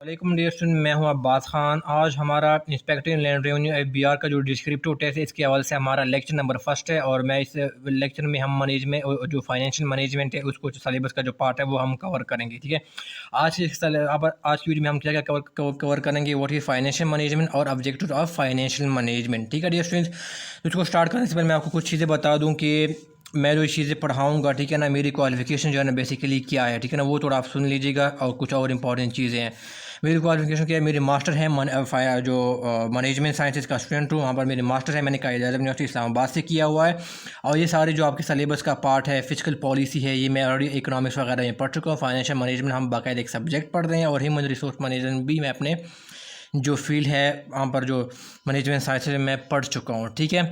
वालेकुम dear student, मैं हूं अब्बास खान। आज हमारा इंस्पेक्टर इन लैंड रेवेन्यू एफबीआर का जो डिस्क्रिप्टिव टेस्ट है इसके हवाले से हमारा लेक्चर नंबर फर्स्ट है। और मैं इस लेक्चर में हम मैनेजमेंट जो फाइनेंशियल मैनेजमेंट है उसको सिलेबस का जो पार्ट है वो हम कवर करेंगे। ठीक है, आज की वीडियो में हम क्या क्या कवर करेंगे, व्हाट इज फाइनेंशियल मैनेजमेंट और ऑब्जेक्टिव ऑफ फाइनेंशियल मैनेजमेंट। ठीक है डियर स्टूडेंट्स, तो इसको स्टार्ट करने से पहले मैं आपको कुछ चीज़ें बता दूँ कि मैं जो चीज़ें पढ़ाऊँगा, ठीक है ना, मेरी क्वालिफिकेशन जो है ना बेसिकली क्या है, ठीक है ना, वो थोड़ा आप सुन लीजिएगा। और कुछ और इंपॉर्टेंट चीज़ें हैं। मेरी क्वालिफिकेशन क्या है, मेरी मास्टर है जो मैनेजमेंट साइंसेज का स्टूडेंट हूँ, वहाँ पर मेरी मास्टर है, मैंने कायद आज़म यूनिवर्सिटी इस्लामाबाद से किया हुआ है। और ये सारे जो आपके सिलेबस का पार्ट है, फिजिकल पॉलिसी है, ये मैं ऑलरेडी इकोनॉमिक्स वगैरह में पढ़ चुका हूँ। फाइनेंशियल मैनेजमेंट हम बाकायदा एक सब्जेक्ट पढ़ रहे हैं, और ह्यूमन रिसोर्स मैनेजमेंट भी मैं अपने जो फील्ड है वहाँ पर जो मैनेजमेंट साइंसेज में पढ़ चुका हूँ। ठीक है,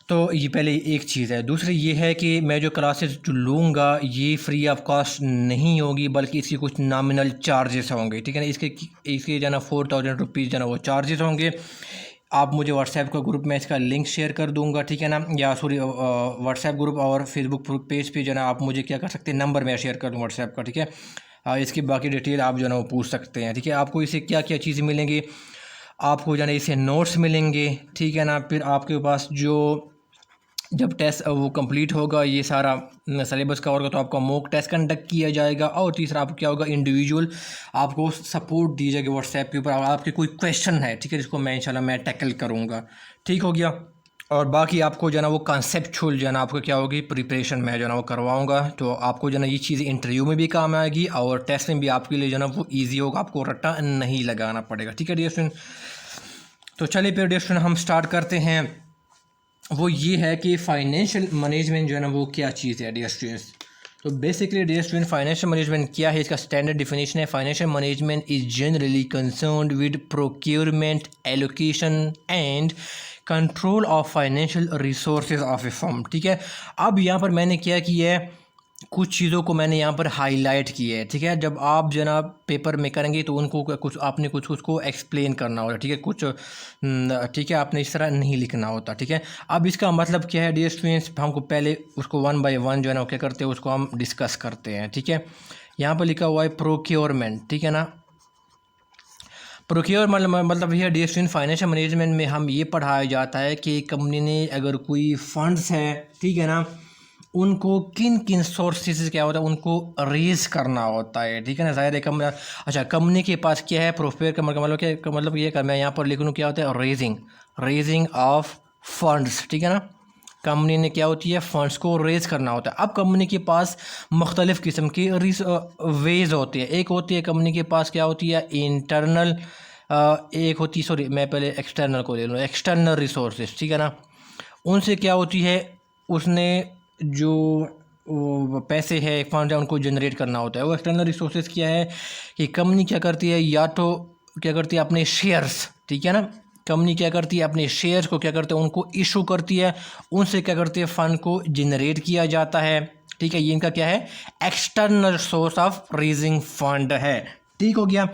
तो ये पहले एक चीज़ है। दूसरी ये है कि मैं जो क्लासेस जो लूँगा ये फ्री ऑफ कॉस्ट नहीं होगी, बल्कि इसकी कुछ नॉमिनल चार्जेस होंगे। ठीक है ना, इसके जो ना 4000 रुपीज़ जो ना वो चार्जेस होंगे। आप मुझे व्हाट्सएप का ग्रुप में इसका लिंक शेयर कर दूंगा, ठीक है ना, या सॉरी व्हाट्सएप ग्रुप और फेसबुक पेज पे जो ना आप मुझे क्या कर सकते हैं, नंबर मैं शेयर कर दूँ व्हाट्सएप का। ठीक है, इसकी बाकी डिटेल आप जो ना वो पूछ सकते हैं। ठीक है, आपको इसे क्या क्या चीज़ें मिलेंगी, आपको जो ना इसे नोट्स मिलेंगे, ठीक है ना, फिर आपके पास जो जब टेस्ट वो कंप्लीट होगा, ये सारा सिलेबस का होगा, तो आपका मॉक टेस्ट कंडक्ट किया जाएगा। और तीसरा आपको क्या होगा, इंडिविजुअल आपको सपोर्ट दी जाएगी व्हाट्सएप के ऊपर। आपके कोई क्वेश्चन है, ठीक है, जिसको मैं इंशाल्लाह मैं टैकल करूँगा। ठीक हो गया। और बाकी आपको जो ना वो कॉन्सेप्चुअल जो ना आपको क्या होगी प्रिपरेशन मैं जो ना वो करवाऊँगा, तो आपको जो ना ये चीज़ इंटरव्यू में भी काम आएगी और टेस्ट में भी आपके लिए जो ना वो ईजी होगा, आपको रट्टा नहीं लगाना पड़ेगा। ठीक है डियर स्टूडेंट, तो चलिए फिर डियर स्टूडेंट हम स्टार्ट करते हैं। वो ये है कि फाइनेंशियल मैनेजमेंट जो है ना वो क्या चीज़ है डियर स्टूडेंट्स। तो basically dear student financial management क्या है, इसका स्टैंडर्ड डिफिनेशन है। Financial management is generally concerned with procurement, allocation and control of financial resources of a firm. ठीक है, अब यहाँ पर मैंने क्या किया है, कुछ चीज़ों को मैंने यहाँ पर हाईलाइट किया है। ठीक है, जब आप जनाब पेपर में करेंगे तो उनको कुछ आपने कुछ उसको एक्सप्लेन करना होगा। ठीक है, कुछ ठीक है, आपने इस तरह नहीं लिखना होता। ठीक है, अब इसका मतलब क्या है डियर स्टूडेंट्स, हमको पहले उसको वन बाय वन जो है ना क्या करते हैं उसको हम डिस्कस करते हैं। ठीक है, यहाँ पर लिखा हुआ है प्रोक्योरमेंट। ठीक है ना, प्रोक्योर मतलब ये डियर स्टूडेंट फाइनेंशियल मैनेजमेंट में हम ये पढ़ाया जाता है कि कंपनी ने अगर कोई फंड्स है, ठीक है ना, उनको किन किन सोर्सेज से क्या होता है उनको रेज करना होता है। ठीक है ना, ज़ाहिर है अच्छा कंपनी के पास क्या है, प्रोफेयर का मतलब क्या, मतलब ये मैं यहाँ पर लिख लूँ क्या होता है, रेजिंग ऑफ फंड्स। ठीक है ना, कंपनी ने क्या होती है फंड्स को रेज करना होता है। अब कंपनी के पास मुख्तलिफ़ किस्म की वेज होती है। एक होती है कंपनी के पास क्या होती है इंटरनल, एक होती सॉरी मैं पहले एक्सटर्नल को ले लूँ, एक्सटर्नल रिसोर्सेज। ठीक है ना, उनसे क्या होती है, उसने जो वो पैसे है फंड है उनको जनरेट करना होता है। वो एक्सटर्नल रिसोर्सेज क्या है कि कंपनी क्या करती है, या तो क्या करती है अपने शेयर्स, ठीक है ना, कंपनी क्या करती है अपने शेयर्स को क्या करते हैं उनको इशू करती है, उनसे क्या करती है फंड को जनरेट किया जाता है। ठीक है, ये इनका क्या है external source of raising fund है। ठीक हो गया।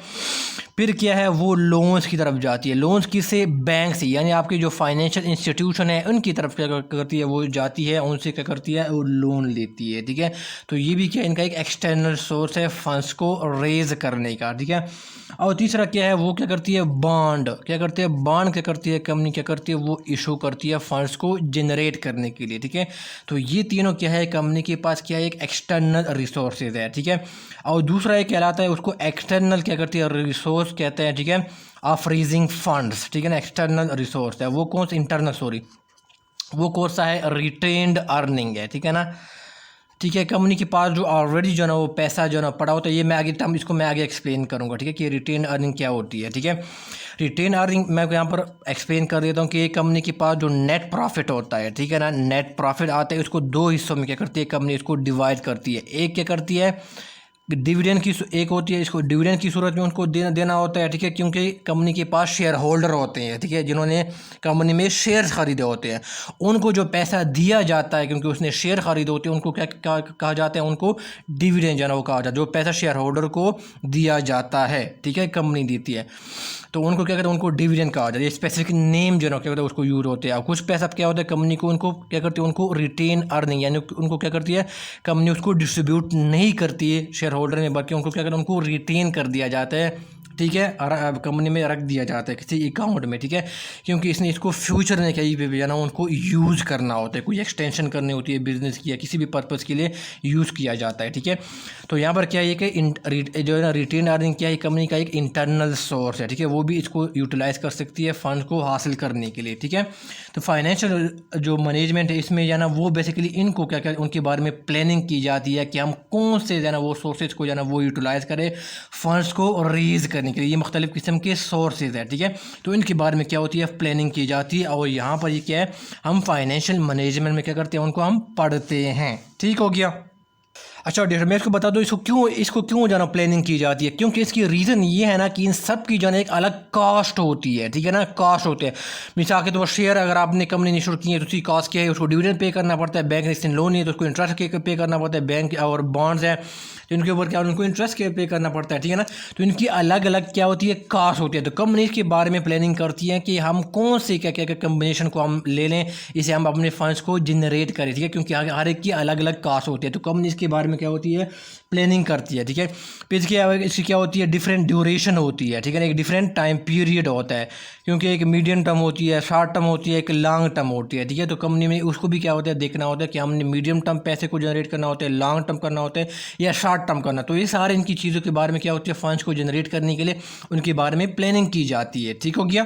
फिर क्या है, वो लोन्स की तरफ जाती है। लोन्स किससे, बैंक से, यानी आपके जो फाइनेंशियल इंस्टीट्यूशन है उनकी तरफ क्या करती है, वो जाती है, उनसे क्या करती है वो लोन लेती है। ठीक है, तो ये भी क्या इनका एक एक्सटर्नल सोर्स है फंड्स को रेज करने का। ठीक है, और तीसरा क्या है, वो क्या करती है बॉन्ड, क्या करती है बॉन्ड, क्या करती है कंपनी क्या करती है वो इशू करती है फंड्स को जनरेट करने के लिए। ठीक है, तो ये तीनों क्या है कंपनी के पास क्या है एक एक्सटर्नल रिसोर्सेज है। ठीक है, और दूसरा एक कहलाता है उसको एक्सटर्नल क्या करती है रिसोर्स कहते हैं। ठीक है, ऑफ रेजिंग फंड्स। ठीक है ना, एक्सटर्नल रिसोर्स है वो कौन सा इंटरनल सॉरी वो कौन सा है रिटेन्ड अर्निंग है। ठीक है ना, ठीक है, कंपनी के पास जो ऑलरेडी जो ना वो पैसा जो ना पड़ा होता है, ये मैं आगे हम इसको मैं आगे एक्सप्लेन करूंगा। ठीक है, कि रिटेन अर्निंग क्या होती है। ठीक है, रिटेन अर्निंग मैं यहाँ पर एक्सप्लेन कर देता हूँ कि एक कंपनी के पास जो नेट प्रॉफिट होता है, ठीक है ना, नेट प्रॉफिट आता है, उसको दो हिस्सों में क्या करती है कंपनी इसको डिवाइड करती है। एक क्या करती है डिविडेंड की, एक होती है इसको डिविडेंड की सूरत में उनको देना होता है। ठीक है, क्योंकि कंपनी के पास शेयर होल्डर होते हैं, ठीक है, जिन्होंने कंपनी में शेयर खरीदे होते हैं, उनको जो पैसा दिया जाता है क्योंकि उसने शेयर खरीदे होते हैं उनको क्या कहा जाता है, उनको डिविडेंड जो है वो कहा जाता है, जो पैसा शेयर होल्डर को दिया जाता है। ठीक है, कंपनी देती है तो उनको क्या कहते हैं उनको डिविडेंड कहा जाता है। ये स्पेसिफिक नेम जो है क्या कहते हैं उसको यूज होते हैं। कुछ पैसा क्या होता है कंपनी को उनको क्या करती है उनको रिटेन अर्निंग, यानी उनको क्या करती है कंपनी उसको डिस्ट्रीब्यूट नहीं करती है शेयर होल्डर में, बल्कि उनको क्या करते हैं उनको रिटेन कर दिया जाता है ठीक है, कंपनी में रख दिया जाता है किसी अकाउंट में, ठीक है, क्योंकि इसने इसको फ्यूचर में कहीं पे भी जाना उनको यूज़ करना होता है, कोई एक्सटेंशन करनी होती है बिज़नेस की या किसी भी पर्पज़ के लिए यूज़ किया जाता है, ठीक है। तो यहाँ पर क्या है कि जो है ना रिटेन अर्निंग क्या है, कंपनी का एक इंटरनल सोर्स है, ठीक है, वो भी इसको यूटिलाइज़ कर सकती है फंड को हासिल करने के लिए, ठीक है। तो फाइनेंशियल जो मैनेजमेंट है इसमें जो है ना वो बेसिकली इनको क्या क्या उनके बारे में प्लानिंग की जाती है कि हम कौन से जो है ना वो सोर्सेज को जो है ना वो यूटिलाइज़ करें फंड्स को रेज़ करने के लिए। ये मुख्तलिफ़ किस्म के सोर्सेज है, ठीक है, तो इनके बारे में क्या होती है प्लानिंग की जाती है। और यहाँ पर ये क्या है, हम फाइनेंशियल मैनेजमेंट में क्या करते हैं, उनको हम पढ़ते हैं, ठीक हो गया। अच्छा डियर, मैं इसको बता दूँ इसको क्यों जाना प्लानिंग की जाती है, क्योंकि इसकी रीज़न ये है ना कि इन सब की जाना एक अलग कास्ट होती है, ठीक है ना, कास्ट होते हैं। मिसाल के तौर शेयर अगर आपने कंपनी ने शुरू की है तो उसकी कास्ट क्या है, उसको डिविडेंड पे करना पड़ता है, बैंक ने लोन नहीं है तो उसको इंटरेस्ट पे करना पड़ता है, बैंक और बॉन्ड्स है तो इनके ऊपर क्या उनको इंटरेस्ट पे करना पड़ता है, ठीक है ना। तो इनकी अलग अलग क्या होती है, कास्ट होती है। तो कंपनीज के बारे में प्लानिंग करती है कि हम कौन से क्या क्या कम्बिनेशन को हम ले लें, इसे हम अपने फंड्स को जनरेट करें, ठीक है, क्योंकि हर एक की अलग अलग कास्ट होती है। तो कंपनीज के बारे में क्या होती है, प्लानिंग करती है, ठीक है। फिर इसकी क्या होती है, डिफरेंट ड्यूरेशन होती है, ठीक है ना, एक डिफरेंट टाइम पीरियड होता है, क्योंकि एक मीडियम टर्म होती है, शॉर्ट टर्म होती है, एक लॉन्ग टर्म होती है, ठीक है। तो कंपनी में उसको भी क्या होता है, देखना होता है कि हमने मीडियम टर्म पैसे को जनरेट करना होता है, लॉन्ग टर्म करना होता है या शॉर्ट टर्म करना। तो ये सारे इनकी चीज़ों के बारे में क्या होती है, फंड्स को जनरेट करने के लिए उनके बारे में प्लानिंग की जाती है, ठीक हो गया।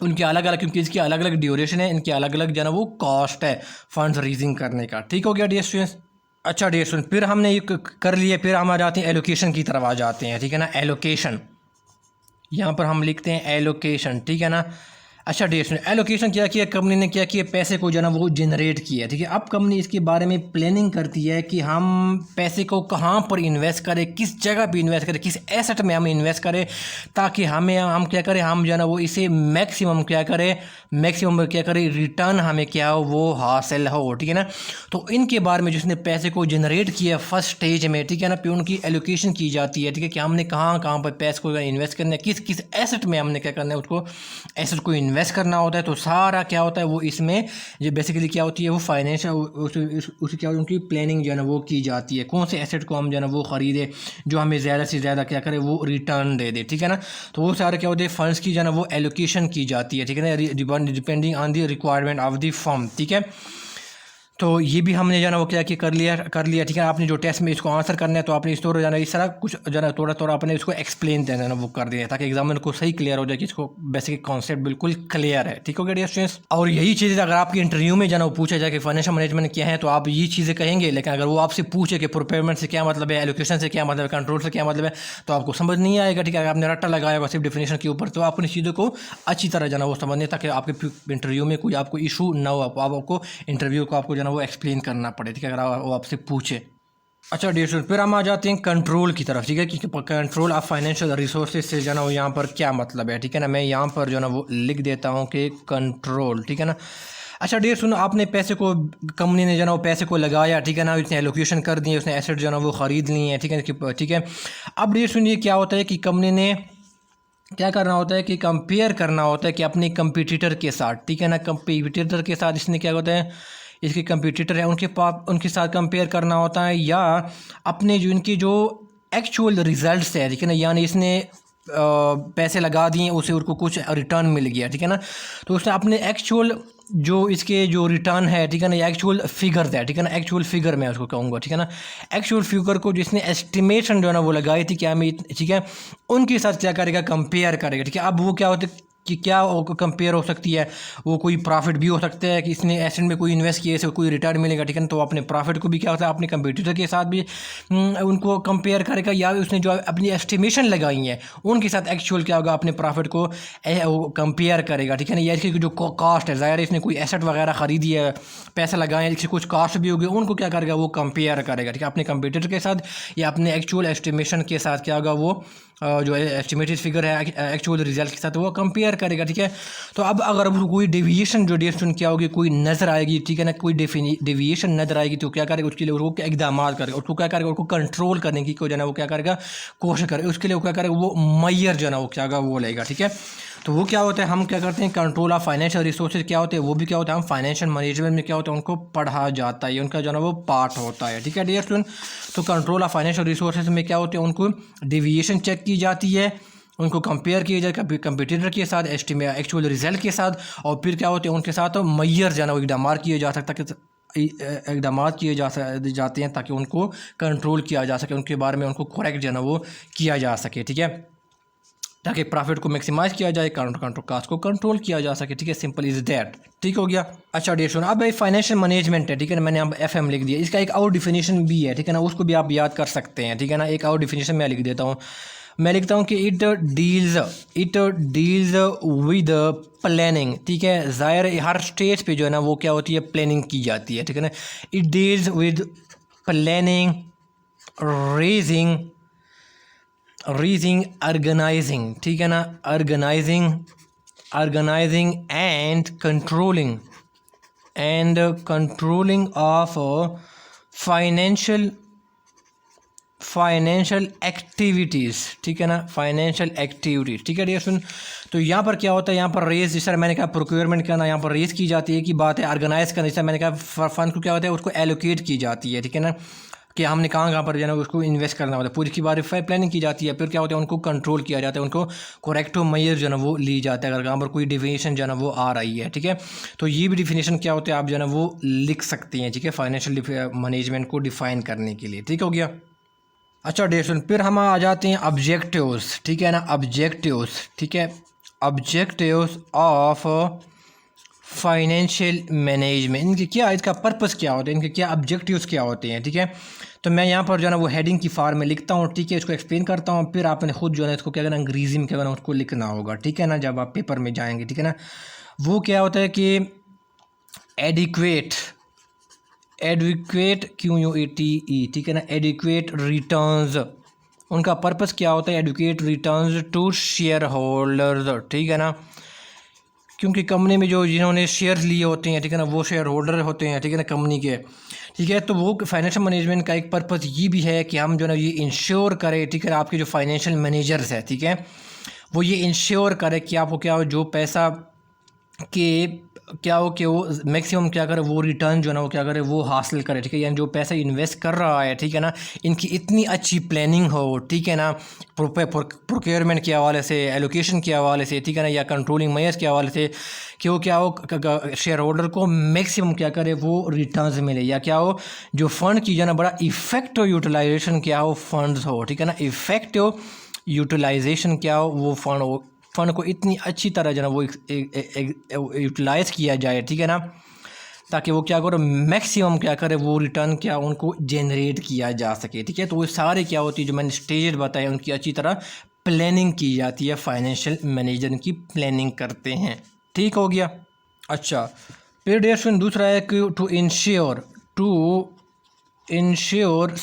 उनके अलग अलग, क्योंकि इसकी अलग अलग ड्यूरेशन है, इनके अलग अलग जो है ना वो कॉस्ट है फंड्स रेजिंग करने का, ठीक हो गया डियर स्टूडेंट्स। अच्छा डियर स्टूडेंट, फिर हमने ये कर लिया, फिर हम आ जाते हैं एलोकेशन की तरफ आ जाते हैं, ठीक है ना। एलोकेशन यहाँ पर हम लिखते हैं एलोकेशन, ठीक है ना। अच्छा डियर स्टूडेंट, एलोकेशन क्या किया कंपनी ने, क्या किया, पैसे को जो है ना वो जनरेट किया, ठीक है। अब कंपनी इसके बारे में प्लानिंग करती है कि हम पैसे को कहाँ पर इन्वेस्ट करें, किस जगह पे इन्वेस्ट करें, किस एसेट में हम इन्वेस्ट करें, ताकि हम क्या करें, हम जो है ना वो इसे मैक्सिमम क्या करें रिटर्न हमें क्या हो वो हासिल हो, ठीक है ना। तो इनके बारे में जिसने पैसे को जनरेट किया फर्स्ट स्टेज में, ठीक है ना, फिर उनकी एलोकेशन की जाती है, ठीक है, कि हमने कहाँ कहाँ पर पैसे को इन्वेस्ट करना है, किस किस एसेट में हमने क्या करना है, उसको एसेट को इन्वेस्ट करना होता है। तो सारा क्या होता है वो इसमें जो बेसिकली क्या होती है वो फाइनेंशियल उसकी क्या उनकी प्लानिंग जो है ना वो की जाती है, कौन से एसेट को हम जो है ना वो ख़रीदे जो हमें ज़्यादा से ज़्यादा क्या करे वो रिटर्न दे दे, ठीक है ना। तो वो सारे क्या होते हैं फंड्स की जो है ना वो एलोकेशन की जाती है, ठीक है ना, depending on the requirement of the firm, ठीक है। तो ये भी हमने जो है ना वो क्या कर लिया, ठीक है। आपने जो टेस्ट में इसको आंसर करना है तो आपने इस तरह जाना इस तरह कुछ जो है थोड़ा थोड़ा अपने इसको एक्सप्लेन देना है वो कर दिया, ताकि एग्जामिनर को सही क्लियर हो जाए कि इसको बेसिक कॉन्सेप्ट बिल्कुल क्लियर है, ठीक हो गया डियर स्टूडेंट्स। और यही चीज़ें अगर आपकी इंटरव्यू में जो है वो पूछा जाए कि फाइनेंशियल मैनेजमेंट क्या है तो आप ये चीज़ें कहेंगे, लेकिन अगर वो आपसे पूछे कि प्रोपेयरमेंट से क्या मतलब है, एलोकेशन से क्या मतलब है, कंट्रोल से क्या मतलब है, तो आपको समझ नहीं आएगा, ठीक है। अगर आपने रट्टा लगाया होगा सिर्फ डिफिनेशन के ऊपर तो आप उन चीज़ों को अच्छी तरह जाना वो समझने, ताकि आपके इंटरव्यू में कोई आपको इशू ना हो, आपको इंटरव्यू को आपको जो है वो एक्सप्लेन करना पड़े, ठीक है, अगर वो आपसे पूछे। अच्छा डियर स्टूडेंट, फिर हम आ जाते हैं कंट्रोल की तरफ, ठीक है, कि कंट्रोल ऑफ फाइनेंशियल रिसोर्सेज से जो है ना वो यहाँ पर क्या मतलब है, ठीक है ना। मैं यहाँ पर जो है ना वो लिख देता हूँ कि कंट्रोल, ठीक है ना। अच्छा डियर सुनो, आपने पैसे को कंपनी ने जो है ना वो पैसे को लगाया, ठीक है ना, उसने एलोकेशन कर दिए, उसने एसेट जो है ना वो ख़रीद लिए हैं, ठीक है, ठीक है। अब डियर सुनिए क्या होता है कि कंपनी ने क्या करना होता है कि कंपेयर करना होता है कि अपने कंपटीटर के साथ, ठीक है ना, कंपटीटर के साथ इसने क्या होता है, इसके कंपटीटर है उनके साथ कंपेयर करना होता है, या अपने जो इनकी जो एक्चुअल रिजल्ट्स है, ठीक है ना, यानी इसने पैसे लगा दिए उसे उनको कुछ रिटर्न मिल गया, ठीक है ना। तो उसने अपने एक्चुअल जो इसके जो रिटर्न है, ठीक है ना, एक्चुअल फिगर है, ठीक है ना, एक्चुअल फिगर मैं उसको कहूँगा, ठीक है ना, एक्चुअल फिगर को जिसने एस्टिमेशन जो है ना वो लगाई थी क्या मैं, ठीक है, उनके साथ क्या करेगा, कंपेयर करेगा, ठीक है। अब वो क्या होता है कि क्या कंपेयर हो सकती है, वो कोई प्रॉफिट भी हो सकता है कि इसने एसेट में कोई इन्वेस्ट किए से कोई रिटर्न मिलेगा, ठीक है ना। तो अपने प्रॉफिट को भी क्या होता है अपने कंपटीटर के साथ भी उनको कंपेयर करेगा, या उसने जो अपनी एस्टिमेशन लगाई है उनके साथ एक्चुअल क्या होगा अपने प्रॉफिट को कंपेयर करेगा, ठीक है ना। या इसकी जो कॉस्ट है, ज़ाहिर है इसने कोई एसेट वगैरह ख़रीदी है, पैसा लगाए, इसकी कुछ कॉस्ट भी होगी, उनको क्या करेगा वो कंपेयर करेगा, ठीक है, अपने कंपटीटर के साथ या अपने एक्चुअल एस्टिमेशन के साथ क्या होगा वो जो एस्टिमेटेड फिगर है एक्चुअल रिजल्ट के साथ वो कंपेयर करेगा, ठीक है। तो अब अगर कोई डेविएशन जो डिस्टेंस क्या होगी कोई नज़र आएगी, ठीक है ना, कोई डेविएशन नज़र आएगी तो क्या करेगा उसके लिए वो क्या इकदाम करेगा, उसको क्या करेगा उसको कंट्रोल करने की जो है ना वो क्या करेगा कोशिश करेगा, उसके लिए वो क्या करेगा वो मैयर जो है ना वो क्या वो लेगा, ठीक है। तो वो क्या होता है हम क्या करते हैं कंट्रोल ऑफ फाइनेंशियल रिसोर्सेज क्या होते हैं वो भी क्या होता है हम फाइनेंशियल मैनेजमेंट में क्या होता है उनको पढ़ा जाता है, उनका जो है ना वो पार्ट होता है, ठीक है डियर स्टूडेंट। तो कंट्रोल ऑफ फाइनेंशियल रिसोर्सेज में क्या होते हैं उनको डेविएशन चेक की जाती है, उनको कंपेयर किया जाए कंपटीटर के साथ, एक्चुअल रिजल्ट के साथ, और फिर क्या होते हैं उनके साथ मैयर जो है ना वो इकदाम किए जा सकता कि इकदाम किए जाते हैं ताकि उनको कंट्रोल किया जा सके, उनके बारे में उनको करेक्ट जो है ना वो किया जा सके, ठीक है, ताकि प्रॉफिट को मैक्सिमाइज किया जाए, कंट्रोल कास्ट को कंट्रोल किया जा सके, ठीक है, सिंपल इज दैट, ठीक हो गया। अच्छा डियर स्टूडेंट, अब फाइनेंशियल मैनेजमेंट है, ठीक है ना, मैंने अब एफएम लिख दिया, इसका एक और डिफिनेशन भी है, ठीक है ना, उसको भी आप याद कर सकते हैं, ठीक है ना, एक और डिफिनेशन मैं लिख देता हूँ, मैं लिखता हूँ कि इट डील्स विद प्लानिंग, ठीक है, ज़ाहिर हर स्टेज पे जो है ना वो क्या होती है, प्लानिंग की जाती है, ठीक है ना, it deals with planning, raising organizing, ठीक है ना, organizing and controlling of financial activities, ठीक है ना, फाइनेंशियल एक्टिविटीज़, ठीक है डियर सुन। तो यहाँ पर क्या होता है, यहाँ पर रेस, जिस तरह मैंने कहा प्रोक्योरमेंट करना, यहाँ पर रेस की जाती है कि बात है, ऑर्गेनाइज करना, जैसे मैंने कहा फंड को क्या होता है उसको एलोकेट की जाती है, ठीक है ना, कि हमने कहाँ पर जो है ना उसको इन्वेस्ट करना होता है, पूरी की बारी प्लानिंग की जाती है, फिर क्या होता है उनको कंट्रोल किया जाता है, उनको करेक्टिव मेजर जो है ना वो ली जाता है अगर कहाँ पर कोई डिफिनेशन जो है ना वो आ रही है, ठीक है। तो ये भी डिफिनेशन क्या होते हैं आप जो है ना वो लिख सकते हैं, ठीक है, फाइनेंशियल मैनेजमेंट को डिफाइन करने के लिए, ठीक हो गया। अच्छा डेसन, फिर हम आ जाते हैं ऑब्जेक्टिव्स, ठीक है ना, ऑब्जेक्टिव्स, ठीक है, ऑब्जेक्टिव्स ऑफ फाइनेंशियल मैनेजमेंट, इनके क्या, इसका पर्पस क्या होता है, इनके क्या ऑब्जेक्टिव्स क्या होते हैं, ठीक है। तो मैं यहाँ पर जो है ना वो हेडिंग की फॉर्म में लिखता हूँ, ठीक है, इसको एक्सप्लेन करता हूँ, फिर आपने खुद जो है ना इसको क्या करना, अंग्रेजी में क्या करना उसको लिखना होगा, ठीक है ना, जब आप पेपर में जाएंगे, ठीक है ना। वो क्या होता है कि एडुकेट QUATE, ठीक है ना, एडुकेट रिटर्न्स, उनका पर्पस क्या होता है, adequate returns to shareholders, ठीक है ना, क्योंकि कंपनी में जो जिन्होंने शेयर्स लिए होते हैं, ठीक है ना, वो शेयर होल्डर होते हैं, ठीक है ना, कंपनी के, ठीक है। तो वो फाइनेंशियल मैनेजमेंट का एक पर्पस ये भी है कि हम जो है ना ये इंश्योर करें, ठीक है, आपके जो फाइनेंशियल मैनेजर्स है, ठीक है, वो ये इंश्योर करे कि आपको क्या हो, जो पैसा कि क्या हो कि वो मैक्सिमम क्या करे, वो रिटर्न जो है ना वो क्या करे, वो हासिल करे, ठीक है, यानी जो पैसा इन्वेस्ट कर रहा है, ठीक है ना, इनकी इतनी अच्छी प्लानिंग हो, ठीक है ना, प्रोक्योरमेंट के हवाले से, एलोकेशन के हवाले से, ठीक है ना, या कंट्रोलिंग मेयर्स के हवाले से, कि वो क्या हो शेयर होल्डर को मैक्सिमम क्या करे वो रिटर्न्स मिले, या क्या हो जो फंड की जो है ना बड़ा इफेक्टिव यूटिलाइजेशन क्या हो फंड्स हो, ठीक है ना, इफेक्टिव यूटिलाइजेशन क्या हो वो फंड को इतनी अच्छी तरह जो है ना वो यूटिलाइज़ किया जाए, ठीक है ना, ताकि वो क्या करो मैक्सिमम क्या करे वो रिटर्न क्या उनको जनरेट किया जा सके, ठीक है। तो वो सारे क्या होती है जो मैंने स्टेज बताए उनकी अच्छी तरह प्लानिंग की जाती है, फाइनेंशियल मैनेजर की प्लानिंग करते हैं, ठीक हो गया। अच्छा, फिर डेशन दूसरा है कि to ensure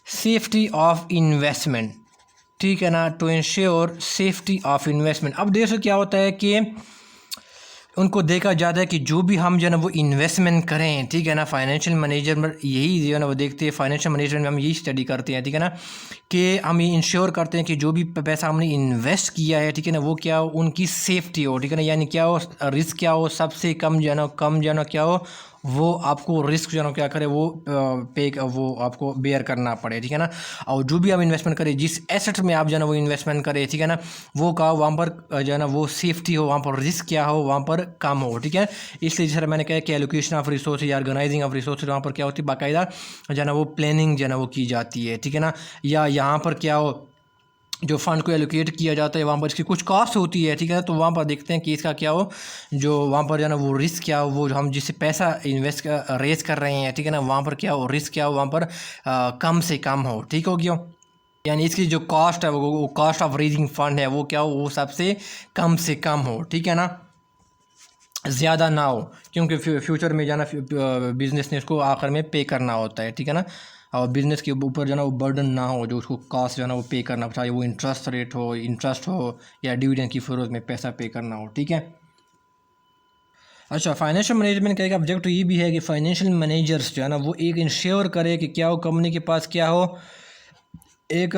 safety of investment, ठीक है ना, to ensure safety of investment. अब देखो क्या होता है कि उनको देखा जाता है कि जो भी हम जो है ना वो इन्वेस्टमेंट करें, ठीक है ना, फाइनेंशियल मैनेजर में यही जो है ना वो देखते हैं, फाइनेंशियल मैनेजमेंट में हम यही स्टडी करते हैं, ठीक है ना, कि हम ये इंश्योर करते हैं कि जो भी पैसा हमने इन्वेस्ट किया है, ठीक है ना, वो क्या हो उनकी सेफ्टी हो, ठीक है ना, यानी क्या हो रिस्क क्या हो सबसे कम जो है ना क्या हो वो आपको रिस्क जो है क्या करे वो वो आपको बेयर करना पड़े, ठीक है ना। और जो भी आप इन्वेस्टमेंट करें, जिस एसेट में आप जो है ना वो इन्वेस्टमेंट करें, ठीक है ना, वो का वहाँ पर जो है ना वो सेफ्टी हो, वहाँ पर रिस्क क्या हो वहाँ पर कम हो, ठीक है। इसलिए जैसे मैंने कहा कि एलोकेशन ऑफ रिसोर्स या ऑर्गेनाइजिंग ऑफ रिसोर्स वहाँ पर क्या होती है बाकायदा जो है ना वो प्लानिंग जो है ना वो की जाती है, ठीक है ना। या यहाँ पर क्या हो जो फंड को एलोकेट किया जाता है वहाँ पर इसकी कुछ कॉस्ट होती है, ठीक है, तो वहाँ पर देखते हैं कि इसका क्या हो जो वहाँ पर जो है ना वो रिस्क क्या हो, वो जो हम जिससे पैसा रेज कर रहे हैं, ठीक है ना, वहाँ पर क्या हो रिस्क क्या हो वहाँ पर कम से कम हो, ठीक हो गया। यानी इसकी जो कॉस्ट है वो कॉस्ट ऑफ रेजिंग फंड है वो क्या हो वो सबसे कम से कम हो, ठीक है ना, ज़्यादा ना हो, क्योंकि फ्यूचर में जाना बिज़नेस ने उसको आखिर में पे करना होता है, ठीक है ना। और बिज़नेस के ऊपर जो है ना वो बर्डन ना हो, जो उसको कॉस्ट जो है ना वो पे करना, चाहे वो इंटरेस्ट हो या डिविडेंड की फरोज में पैसा पे करना हो, ठीक है। अच्छा, फाइनेंशियल मैनेजमेंट का एक ऑब्जेक्ट ये भी है कि फाइनेंशियल मैनेजर्स जो है ना वो एक इंश्योर करे कि क्या हो कंपनी के पास क्या हो एक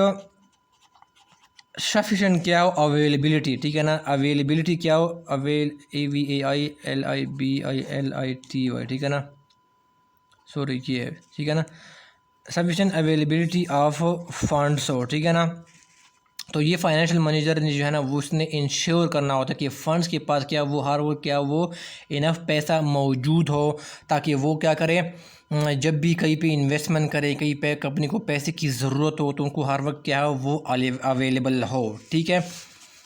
सफिशेंट क्या हो अवेलेबिलिटी, ठीक है ना, अवेलेबिलिटी क्या हो AVAILIBILITY, ठीक है ना, सॉरी ये है, ठीक है ना, सफिशेंट अवेलेबिलिटी ऑफ फंड्स हो, ठीक है ना, तो ये फाइनेंशियल मैनेजर ने जो है ना वो उसने इंश्योर करना होता है कि फ़ंड्स के पास क्या वो हर वो क्या वो इनफ पैसा मौजूद हो, ताकि वो क्या करे, जब भी कहीं पे इन्वेस्टमेंट करे, कहीं पे कंपनी को पैसे की ज़रूरत हो तो उनको हर वक्त क्या हो वो अवेलेबल हो। ठीक है,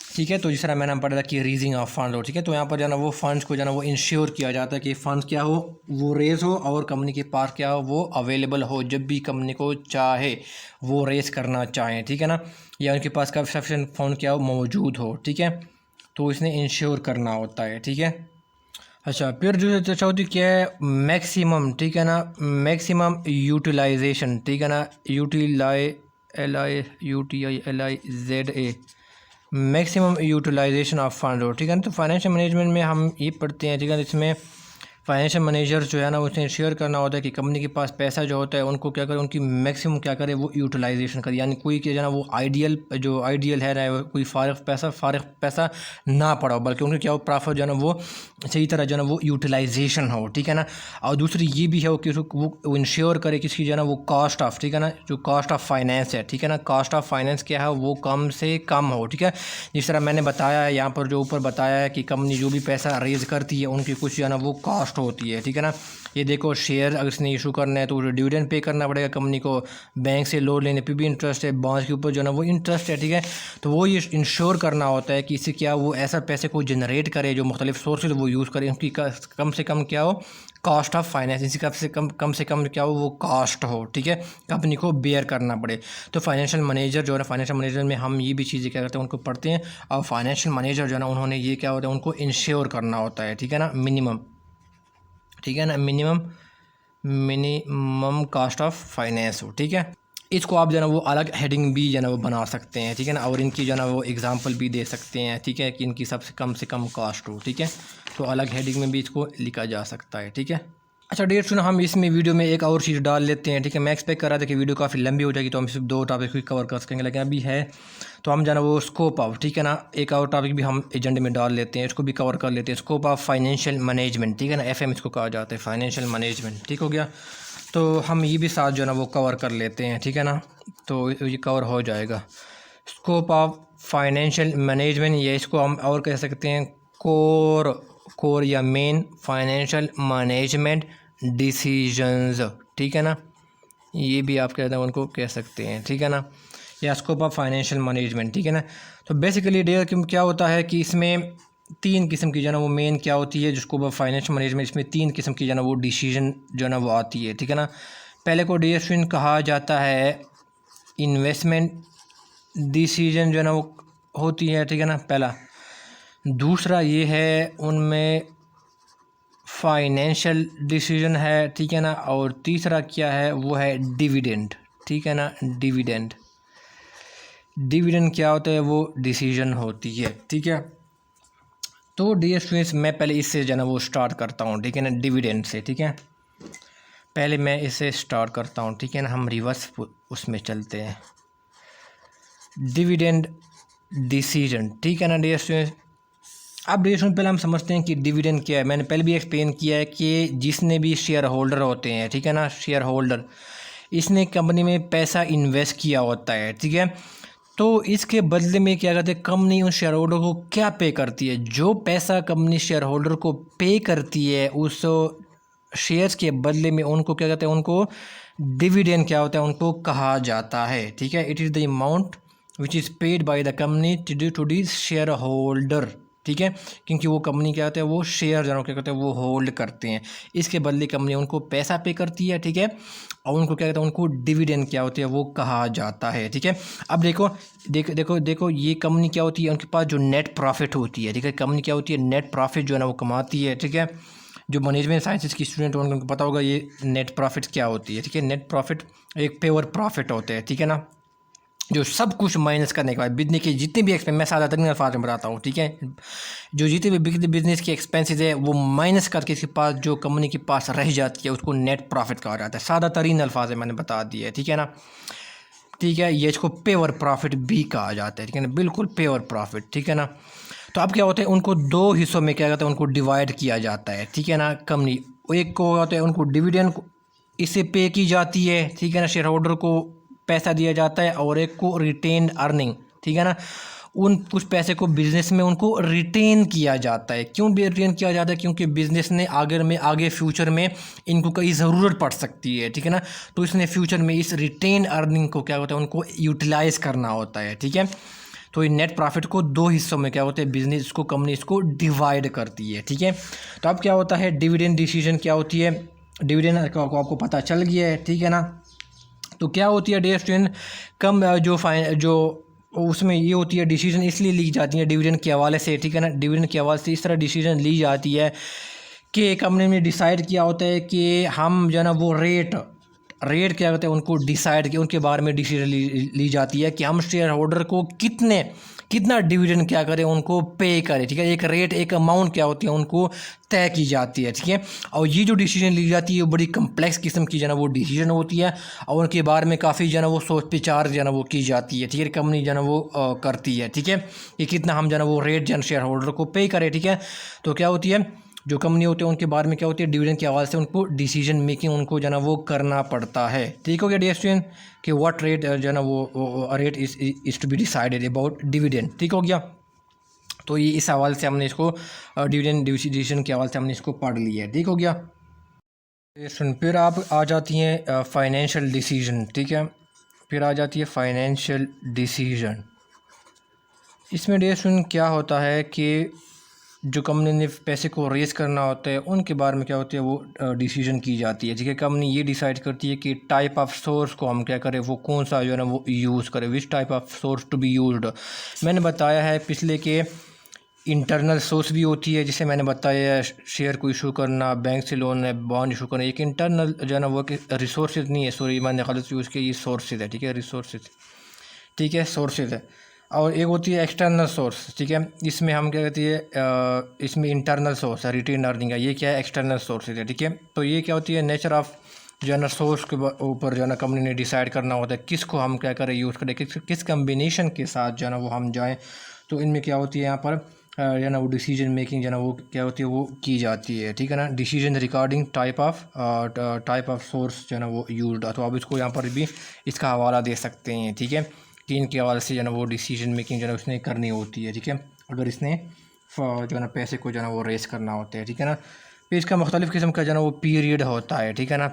ठीक है। तो जिस तरह मैंने पढ़ा था कि रीजिंग ऑफ फंड हो, ठीक है। तो यहाँ पर जो है ना वो फंड्स को जो है ना वो इंश्योर किया जाता है कि फ़ंड्स क्या हो वो रेज़ हो और कंपनी के पास क्या हो वो अवेलेबल हो, जब भी कंपनी को चाहे वो रेज़ करना चाहें, ठीक है ना, या उनके पास का सफिशेंट फंड क्या हो मौजूद हो। ठीक है, तो इसने इंश्योर करना होता है। ठीक है, अच्छा फिर जो चौथी क्या है, मैक्सिमम, ठीक है ना, मैक्सिमम यूटिलाइजेशन, ठीक है ना, UTILIZA, maximum utilization of fund हो। ठीक है ना, तो फाइनेंशियल मैनेजमेंट में हम ये पढ़ते हैं, ठीक है, इसमें फाइनेंशियल मैनेजर जो है ना उसने शेयर करना होता है कि कंपनी के पास पैसा जो होता है उनको क्या करे, उनकी मैक्सिमम क्या करे वो यूटिलाइजेशन करे, यानी कोई क्या जो है ना वो आइडियल है ना, कोई फारग पैसा ना पड़ा हो, बल्कि उनके क्या हो प्रॉफिट जो है ना वो सही तरह जो है ना वो यूटिलाइजेशन हो। ठीक है ना, और दूसरी ये भी है कि वो इंश्योर करे किसकी जो है ना वो कॉस्ट ऑफ, ठीक है ना, जो कॉस्ट ऑफ फाइनेंस है, ठीक है ना, कॉस्ट ऑफ फाइनेंस क्या है वो कम से कम हो। ठीक है, जिस तरह मैंने बताया है यहाँ पर जो ऊपर बताया है कि कंपनी जो भी पैसा रेज करती है उनकी कुछ जो है ना वो कॉस्ट होती है। ठीक है ना, ये देखो शेयर अगर इसने इशू करना है तो डिविडेंड पे करना पड़ेगा कंपनी को, बैंक से लोन लेने पे भी इंटरेस्ट है, बॉन्ड्स के ऊपर जो है ना वो इंटरेस्ट है। ठीक है, तो वो ये इंश्योर करना होता है कि इससे क्या वो ऐसा पैसे को जनरेट करे जो मुख्तलिफ सोर्सेज वो यूज़ करे, उनकी कम से कम क्या हो कॉस्ट ऑफ फाइनेंस, इसी कम से कम क्या हो वो कॉस्ट हो। ठीक है, कंपनी को बेयर करना पड़े। तो फाइनेंशियल मैनेजर जो है ना, फाइनेंशियल मैनेजर में हम ये भी चीज़ें क्या करते हैं उनको पढ़ते हैं, और फाइनेंशियल मैनेजर जो है ना उन्होंने ये क्या होता है उनको इंश्योर करना होता है। ठीक है ना, मिनिमम, ठीक है ना, मिनिमम कॉस्ट ऑफ फाइनेंस हो। ठीक है, इसको आप जो है ना वो अलग हेडिंग भी जो है ना वो बना सकते हैं। ठीक है ना, और इनकी जो है ना वो एग्जांपल भी दे सकते हैं। ठीक है, कि इनकी से कम कॉस्ट हो। ठीक है, तो अलग हेडिंग में भी इसको लिखा जा सकता है। ठीक है, अच्छा डियर स्टूडेंट, हम इसमें वीडियो में एक और चीज़ डाल लेते हैं। ठीक है, मैं एक्सपेक्ट कर रहा था कि वीडियो काफ़ी लंबी हो जाएगी तो हम सिर्फ 2 टॉपिक ही कवर कर सकेंगे, लेकिन अभी है तो हम जाना वो स्कोप ऑफ, ठीक है ना, एक और टॉपिक भी हम एजेंडे में डाल लेते हैं, इसको भी कवर कर लेते हैं, स्कोप ऑफ फाइनेंशियल मैनेजमेंट। ठीक है ना, FM इसको कहा जाता है, फाइनेंशियल मैनेजमेंट। ठीक हो गया, तो हम ये भी साथ जो है ना वो कवर कर लेते हैं। ठीक है ना, तो ये कवर हो जाएगा स्कोप ऑफ फाइनेंशियल मैनेजमेंट, या इसको हम और कह सकते हैं कोर या मेन फाइनेंशियल मैनेजमेंट डिसीजंस। ठीक है ना, ये भी आप कहते हैं उनको कह सकते हैं। ठीक है ना, या स्कोप ऑफ फाइनेंशियल मैनेजमेंट। ठीक है ना, तो बेसिकली डेयर क्या होता है कि इसमें 3 किस्म की जो है ना वो मेन क्या होती है, जो स्कोप ऑफ फाइनेंशियल मैनेजमेंट, इसमें 3 किस्म की जो है ना वो डिसीजन जो है ना वो आती है। ठीक है ना, पहले को डिसीजन कहा जाता है इन्वेस्टमेंट डिसीजन जो है ना वो होती है। ठीक है ना, पहला। दूसरा ये है उनमें फाइनेंशियल डिसीजन है। ठीक है ना, और तीसरा क्या है वो है डिविडेंड। ठीक है ना, डिविडेंड क्या होता है वो डिसीजन होती है। ठीक है, तो डियर स्टूडेंट्स मैं पहले इससे जो है ना वो स्टार्ट करता हूँ। ठीक है ना, डिविडेंड से। ठीक है, पहले मैं इससे स्टार्ट करता हूँ। ठीक है ना, हम रिवर्स उसमें चलते हैं, डिविडेंड डिसीजन। ठीक है ना डियर स्टूडेंट्स, अब डियर स्टूडेंट पहले हम समझते हैं कि डिविडेंड क्या है। मैंने पहले भी एक्सप्लेन किया है कि जिसने भी शेयर होल्डर होते हैं, ठीक है ना, शेयर होल्डर, इसने कंपनी में पैसा इन्वेस्ट किया होता है। ठीक है, तो इसके बदले में क्या कहते हैं कंपनी उन शेयर होल्डर को क्या पे करती है, जो पैसा कंपनी शेयर होल्डर को पे करती है उस शेयर्स के बदले में उनको क्या कहते हैं, उनको डिविडेंड क्या होता है उनको कहा जाता है। ठीक है, it is the amount which is paid by the company to the shareholder. ठीक है, क्योंकि वो कंपनी क्या होता है वो शेयर जो क्या कहते हैं वो होल्ड करते हैं, इसके बदले कंपनी उनको पैसा पे करती है। ठीक है, और उनको क्या कहते हैं उनको डिविडेंड क्या होती है वो कहा जाता है। ठीक है, अब देखो ये कंपनी क्या होती है, उनके पास जो नेट प्रॉफिट होती है। ठीक है, कंपनी क्या होती है नेट प्रॉफिट जो है ना वो कमाती है। ठीक है, जो मैनेजमेंट साइंसेस की स्टूडेंट होंगे उनको पता होगा ये नेट प्रॉफिट क्या होती है। ठीक है, नेट प्रॉफिट एक प्योर प्रॉफिट होते हैं। ठीक है ना, जो सब कुछ माइनस करने के बाद बिजनेस के जितने भी एक्सपेंस, मैं सादा तरीन अल्फाज में बताता हूँ। ठीक है, जो जितने भी बिजनेस के एक्सपेंसेस है वो माइनस करके इसके पास जो कंपनी के पास रह जाती है उसको नेट प्रॉफिट कहा जाता है। सादा तरीन अल्फाज में मैंने बता दिया है। ठीक है ना, ठीक है, ये इसको प्योर प्रॉफिट भी कहा जाता है। ठीक है ना, बिल्कुल प्योर प्रॉफिट। ठीक है ना, तो अब क्या होता है उनको 2 हिस्सों में क्या कहते हैं उनको डिवाइड किया जाता है। ठीक है ना, कंपनी एक को होता है उनको डिविडेंड इससे पे की जाती है। ठीक है ना, शेयर होल्डर को पैसा दिया जाता है, और एक को रिटेन अर्निंग। ठीक है ना। उन कुछ पैसे को बिज़नेस में उनको रिटेन किया जाता है। क्यों रिटेन किया जाता है? क्योंकि बिज़नेस ने आगे फ्यूचर में इनको कहीं ज़रूरत पड़ सकती है, ठीक है ना। तो इसने फ्यूचर में इस रिटेन अर्निंग को क्या होता है, उनको यूटिलाइज़ करना होता है, ठीक है। तो ये नेट प्रॉफिट को दो हिस्सों में क्या होता है, बिजनेस को, कंपनी इसको डिवाइड करती है, ठीक है। तो अब क्या होता है, डिविडेंड डिसीजन क्या होती है, डिविडेंड को आपको पता चल गया है, ठीक है ना। तो क्या होती है डियर स्टूडेंट, कम जो उसमें ये होती है, डिसीजन इसलिए ली जाती है डिविडेंड के हवाले से, ठीक है ना। डिविडेंड के हवाले से इस तरह डिसीजन ली जाती है कि कंपनी ने डिसाइड किया होता है कि हम जो है ना वो रेट क्या कहते हैं, उनको डिसाइड किया, उनके बारे में डिसीजन ली जाती है कि हम शेयर होल्डर को कितना डिविडेंड क्या करें, उनको पे करें, ठीक है। एक रेट, एक अमाउंट क्या होती है, उनको तय की जाती है, ठीक है। और ये जो डिसीजन ली जाती है वो बड़ी कम्प्लेक्स किस्म की जो है वो डिसीजन होती है, और उनके बारे में काफ़ी जो है वो सोच विचार जो है वो की जाती है, ठीक है। कंपनी जो है वो करती है, ठीक है, कि कितना हम जो है वो रेट जो शेयर होल्डर को पे करें, ठीक है। तो क्या होती है, जो कंपनी होते हैं उनके बारे में क्या होती है, डिविडेंड के हवाले से उनको डिसीजन मेकिंग उनको जो है वो करना पड़ता है, ठीक हो गया डियर स्टूडेंट, कि व्हाट रेट जो है ना वो rate is to be decided about dividend, ठीक हो गया। तो ये इस हवाले से हमने इसको डिविडेंड डिसीजन के हवाले से हमने इसको पढ़ लिया है, ठीक हो गया। फिर आप आ जाती हैं फाइनेंशियल डिसीजन, ठीक है। फिर आ जाती है फाइनेंशियल डिसीजन। इसमें डियर स्टूडेंट क्या होता है कि जो कंपनी ने पैसे को रेज़ करना होता है उनके बारे में क्या होती है वो डिसीजन की जाती है, ठीक है। कंपनी ये डिसाइड करती है कि टाइप ऑफ सोर्स को हम क्या करें, वो कौन सा जो है ना वो यूज़ करें, which type of source to be used. मैंने बताया है पिछले के इंटरनल सोर्स भी होती है, जिसे मैंने बताया शेयर को इशू करना, बैंक से लोन है, बॉन्ड इशू करना। एक इंटरनल जो है ना वो रिसोर्सेज नहीं है, सॉरी मैंने गलत यूज़ किया, ये सोर्सेज है, ठीक है, रिसोर्सेज, ठीक है, सोर्सेज है। और एक होती है एक्सटर्नल सोर्स, ठीक है। इसमें हम क्या कहते हैं, इसमें इंटरनल सोर्स है, रिटेन अर्निंग है, ये क्या है, एक्सटर्नल सोर्सेज है, ठीक है। तो ये क्या होती है, नेचर ऑफ जो है ना सोर्स के ऊपर जो है ना कंपनी ने डिसाइड करना होता है किसको हम क्या करें, यूज़ करें, किस कम्बिनेशन के साथ जो है ना वो हम जाएँ। तो इनमें क्या होती है, यहाँ पर जो है ना वो डिसीजन मेकिंग जो है ना वो क्या होती है वो की जाती है, ठीक है ना। Decision regarding type of source जो है ना वो यूज्ड। तो आप इसको यहाँ पर भी इसका हवाला दे सकते हैं, ठीक है, कि इनके हवाले से जो है ना वो डिसीजन मेकिंग जो है उसने करनी होती है, ठीक है, अगर इसने जो है ना पैसे को जो है ना वो रेस करना होता है, ठीक है ना। फिर इसका मुख्तलिफ़ किस्म का जो है ना वो पीरियड होता है, ठीक है ना।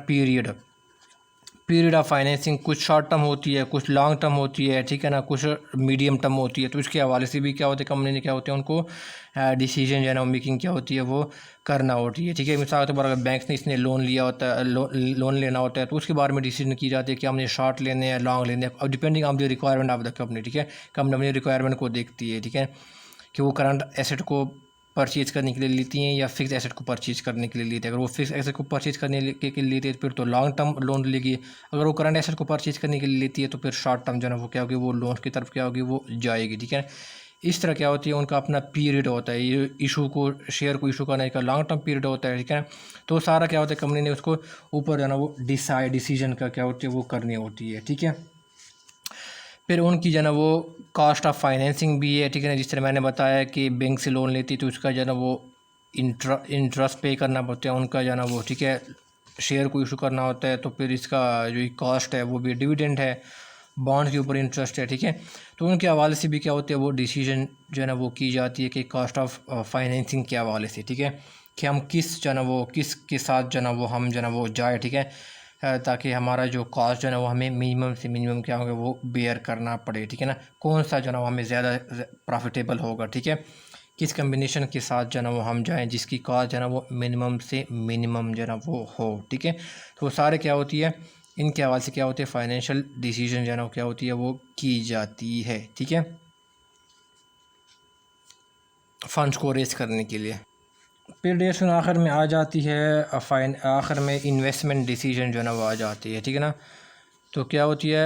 पीरियड ऑफ फाइनेंसिंग कुछ शॉर्ट टर्म होती है, कुछ लॉन्ग टर्म होती है, ठीक है ना, कुछ मीडियम टर्म होती है। तो इसके हवाले से भी क्या होता है, कंपनी ने क्या होते हैं उनको डिसीजन जो है ना मेकिंग क्या होती है वो करना होती है, ठीक है। मिसाल के तौर पर अगर बैंक ने इसने लोन लिया होता है, लोन लेना होता है, तो उसके बारे में डिसीजन की जाती है कि हमने शॉर्ट लेने हैं, लॉन्ग लेने हैं, और depending on the requirement of the company, ठीक है। कंपनी अपनी रिक्वायरमेंट को देखती है, ठीक है, कि वो करंट एसेट को परचेज़ करने के लिए लेती हैं या फिक्स एसेट को परचेज़ करने के लिए लेती है। अगर वो फिक्स एसेट को परचेज़ करने के लिए लेती है फिर तो लॉन्ग टर्म लोन लेगी। अगर वो करंट एसेट को परचेज़ करने के लिए लेती है तो फिर शॉर्ट टर्म जो है वो क्या होगी, वो लोन की तरफ क्या होगी, वो जाएगी, ठीक है। इस तरह क्या होती है, उनका अपना पीरियड होता है, ये इशू को, शेयर को इशू करने का लॉन्ग टर्म पीरियड होता है, ठीक है। तो सारा क्या होता है, कंपनी ने उसको ऊपर जो है ना वो डिसीजन का क्या होती है वो करनी होती है, ठीक है। फिर उनकी जो है ना वो कॉस्ट ऑफ फाइनेंसिंग भी है, ठीक है ना। जिस तरह मैंने बताया कि बैंक से लोन लेती तो उसका जो है ना वो इंटरेस्ट पे करना पड़ता है उनका जो है ना वो, ठीक है। शेयर को इशू करना होता है तो फिर इसका जो कॉस्ट है वो भी डिविडेंड है, बॉन्ड के ऊपर इंटरेस्ट है, ठीक है। तो उनके हवाले से भी क्या होते हैं वो डिसीजन जो है ना वो की जाती है कि कॉस्ट ऑफ फाइनेंसिंग के हवाले से, ठीक है, कि हम किस जो है ना वो किस के साथ जो है ना वो हम जो है ना वो जाए, ठीक है, ताकि हमारा जो कॉस्ट जो है ना वो हमें मिनिमम से मिनिमम क्या होगा वो बेयर करना पड़े, ठीक है ना। कौन सा जो है ना वो हमें ज़्यादा प्रॉफिटेबल होगा, ठीक है, किस कम्बिनेशन के साथ जो है ना वो हम जाएं जिसकी कॉस्ट जो है ना वो मिनिमम से मिनिमम जो है ना वो हो, ठीक है। तो वो सारे क्या होती है, इनके हवाले से क्या होती है फाइनेंशियल डिसीजन जो है ना क्या होती है वो की जाती है, ठीक है, फंड्स को रेज करने के लिए। फिर डेट आखिर में आ जाती है आखिर में इन्वेस्टमेंट डिसीजन जो है ना वो आ जाती है, ठीक है ना। तो क्या होती है,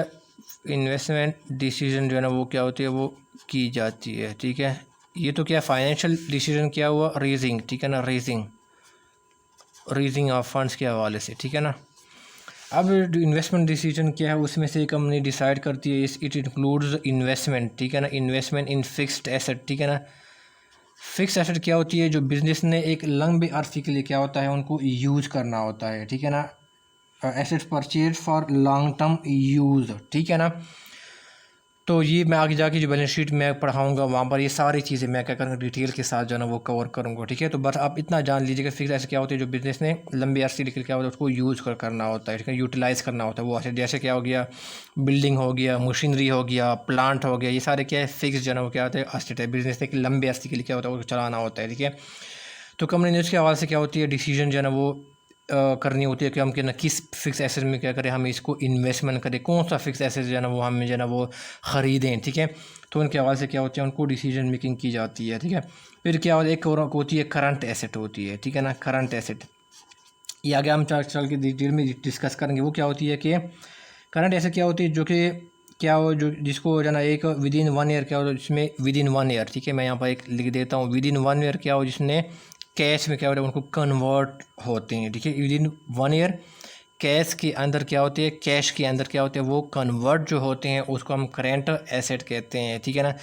इन्वेस्टमेंट डिसीजन जो है ना वो क्या होती है वो की जाती है, ठीक है। ये तो क्या फाइनेंशियल डिसीजन क्या हुआ, रेजिंग, ठीक है ना, रेजिंग ऑफ फंड्स के हवाले से, ठीक है ना। अब इन्वेस्टमेंट डिसीजन क्या है, उसमें से कंपनी डिसाइड करती है, इट इंक्लूड्स इन्वेस्टमेंट, ठीक है ना, इन्वेस्टमेंट इन फिक्स्ड एसेट, ठीक है ना। फिक्स एसेट क्या होती है, जो बिज़नेस ने एक लंबे अरसे के लिए क्या होता है उनको यूज़ करना होता है, ठीक है ना। Assets purchase for long term use, ठीक है ना। तो ये मैं आगे जाके जो बैलेंस शीट मैं पढ़ाऊँगा वहाँ पर ये सारी चीज़ें मैं क्या करूँगा डिटेल के साथ जो है ना वो कवर करूँगा, ठीक है। तो बस आप इतना जान लीजिएगा फिक्स एसेट क्या होती है, जो बिज़नेस ने लंबे अरसे के लिए क्या होता है उसको यूज़ करना होता है, ठीक है, यूटिलाइज़ करना होता है वो एसेट। जैसे क्या हो गया, बिल्डिंग हो गया, मशीनरी हो गया, प्लांट हो गया, ये सारे क्या है फिक्स जो है ना वो क्या होता है एसेट है। बिज़नेस ने लंबे अरसे के लिए क्या होता है वो चलाना होता है, ठीक है। तो कंपनी न्यूज़ के हवाले से क्या होती है डिसीजन जो है ना वो करनी होती है कि हम क्या ना किस फिक्स एसेट में क्या करें, हम इसको इन्वेस्टमेंट करें, कौन सा फिक्स एसेट जो है ना वो हम जो है ना वो ख़रीदें, ठीक है। तो उनके हवाले से क्या होती है उनको डिसीजन मेकिंग की जाती है, ठीक है। फिर क्या होता है एक और होती है करंट एसेट होती है, ठीक है ना, करंट एसेट। ये आगे हम चल के डिटेल में डिस्कस करेंगे। वो क्या होती है कि करंट एसेट क्या होती है जो कि क्या हो जो जिसको जो है ना एक विद इन 1 ईयर क्या हो जिसमें विद इन 1 ईयर, ठीक है, मैं यहाँ पर एक लिख देता हूँ विद इन 1 ईयर क्या हो जिसने कैश में क्या होता है उनको कन्वर्ट होते हैं, ठीक है। विद इन 1 ईयर कैश के अंदर क्या होते हैं, कैश के अंदर क्या होते हैं वो कन्वर्ट जो होते हैं उसको हम करेंट एसेट कहते हैं, ठीक है ना।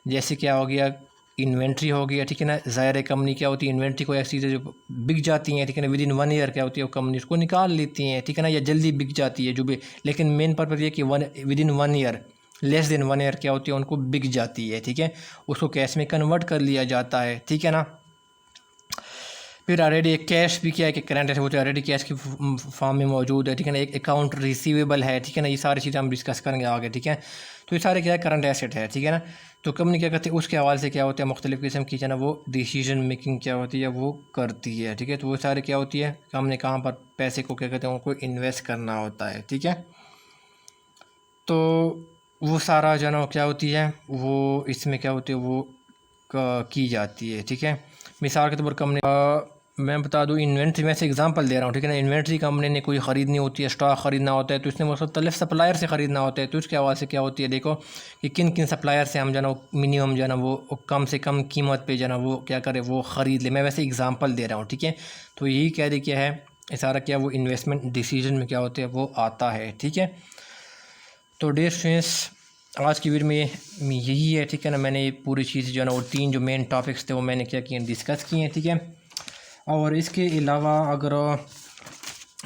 जैसे क्या हो गया इन्वेंट्री हो गया, ठीक है ना। ज़ाहिर है कंपनी क्या होती है इन्वेंट्री को ऐसी चीज़ें जो बिक जाती हैं, ठीक है ना, विद इन 1 ईयर क्या होती है वो कंपनी उसको निकाल लेती हैं, ठीक है ना, या जल्दी बिक जाती है जो भी। लेकिन मेन पर्पज़ ये कि with in 1 year less than 1 year क्या होती है उनको बिक जाती है, ठीक है, उसको कैश में कन्वर्ट कर लिया जाता है, ठीक है ना। फिर ऑलरेडी एक कैश भी क्या है कि करंट एसेट होता है ऑलरेडी कैश की फॉर्म में मौजूद है, ठीक है ना। एक अकाउंट रिसीवेबल है, ठीक है ना, ये सारी चीज़ें हम डिस्कस करेंगे आगे, ठीक है। तो ये सारे क्या है करंट एसेट है, ठीक है ना। तो कंपनी क्या करती है उसके हवाले से क्या होता है मुख्तलिफ़ किस्म की जो है ना वो डिसीजन मेकिंग क्या होती है वो करती है, ठीक है। तो वो सारे क्या होती है हमने कहाँ पर पैसे को क्या कहते हैं उनको इन्वेस्ट करना होता है, ठीक है। तो वो सारा जो है ना क्या होती है वो इसमें क्या होती है वो की जाती है, ठीक है। मिसाल के तौर पर कंपनी मैं बता दूँ इन्वेंट्री में से एग्जांपल दे रहा हूँ, ठीक है ना। इन्वेंट्री कंपनी ने कोई ख़रीदनी होती है, स्टॉक ख़रीदना होता है तो इसने मुख्तलिफ़ सप्लायर से ख़रीदना होता है। तो उसके हवाले से क्या होती है देखो कि किन किन सप्लायर से हम जो है ना मिनिमम जो है ना वो कम से कम कीमत पे जो है ना वो क्या करे वो ख़रीद ले। मैं वैसे एग्जांपल दे रहा हूँ, ठीक है। तो यही कह दे क्या है ये सारा क्या वो इन्वेस्टमेंट डिसीजन में क्या होते हैं वो आता है, ठीक है। तो डियर स्टूडेंट्स आज की वीडियो में यही है, ठीक है ना। मैंने ये पूरी चीज़ जो है ना वो 3 जो मेन टॉपिक्स थे वो मैंने क्या किए डिस्कस किए हैं, ठीक है। और इसके अलावा अगर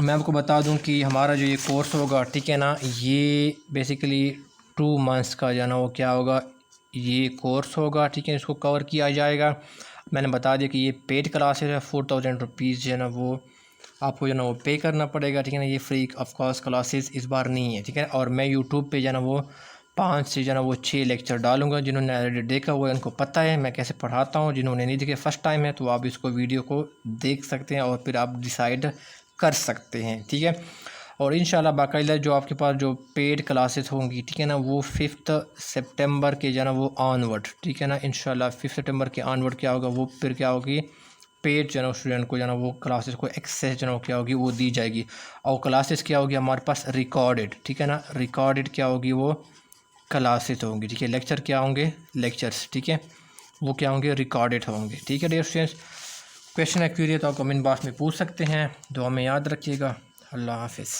मैं आपको बता दूं कि हमारा जो ये कोर्स होगा, ठीक है ना, ये बेसिकली 2 मंथ्स का जो है ना वो क्या होगा ये कोर्स होगा, ठीक है। इसको कवर किया जाएगा। मैंने बता दिया कि ये पेड क्लासेस है, 4000 रुपीज़ जो है ना वो आपको जो है ना वो पे करना पड़ेगा, ठीक है ना। ये फ्री ऑफ कॉस्ट क्लासेस इस बार नहीं है, ठीक है। और मैं यूट्यूब पे जो है ना वो 5 से जो है ना वो 6 लेक्चर डालूंगा। जिन्होंने ऑलरेडी देखा हुआ है उनको पता है मैं कैसे पढ़ाता हूँ, जिन्होंने नहीं देखे फर्स्ट टाइम है तो आप इसको वीडियो को देख सकते हैं और फिर आप डिसाइड कर सकते हैं, ठीक है। और इंशाल्लाह बाकायदा जो आपके पास जो पेड क्लासेस होंगी, ठीक है ना, वो 5 सितंबर के जो है ना वो ऑनवर्ड, ठीक है ना, इंशाल्लाह 5 सितंबर के ऑनवर्ड क्या होगा वो फिर क्या होगी पेड जो है ना स्टूडेंट को जो है ना वो क्लासेस को एक्सेस जो है ना क्या होगी वो दी जाएगी। और क्लासेस क्या होगी हमारे पास रिकॉर्डेड, ठीक है ना, रिकॉर्डेड क्या होगी वो क्लासेस होंगी, ठीक है। लेक्चर क्या होंगे लेक्चर्स, ठीक है, वो क्या होंगे रिकॉर्डेड होंगे, ठीक है। डियर स्टूडेंट्स क्वेश्चन है क्वेरी तो आप कमेंट बॉक्स में पूछ सकते हैं। दुआ में याद रखिएगा। अल्लाह हाफिज़।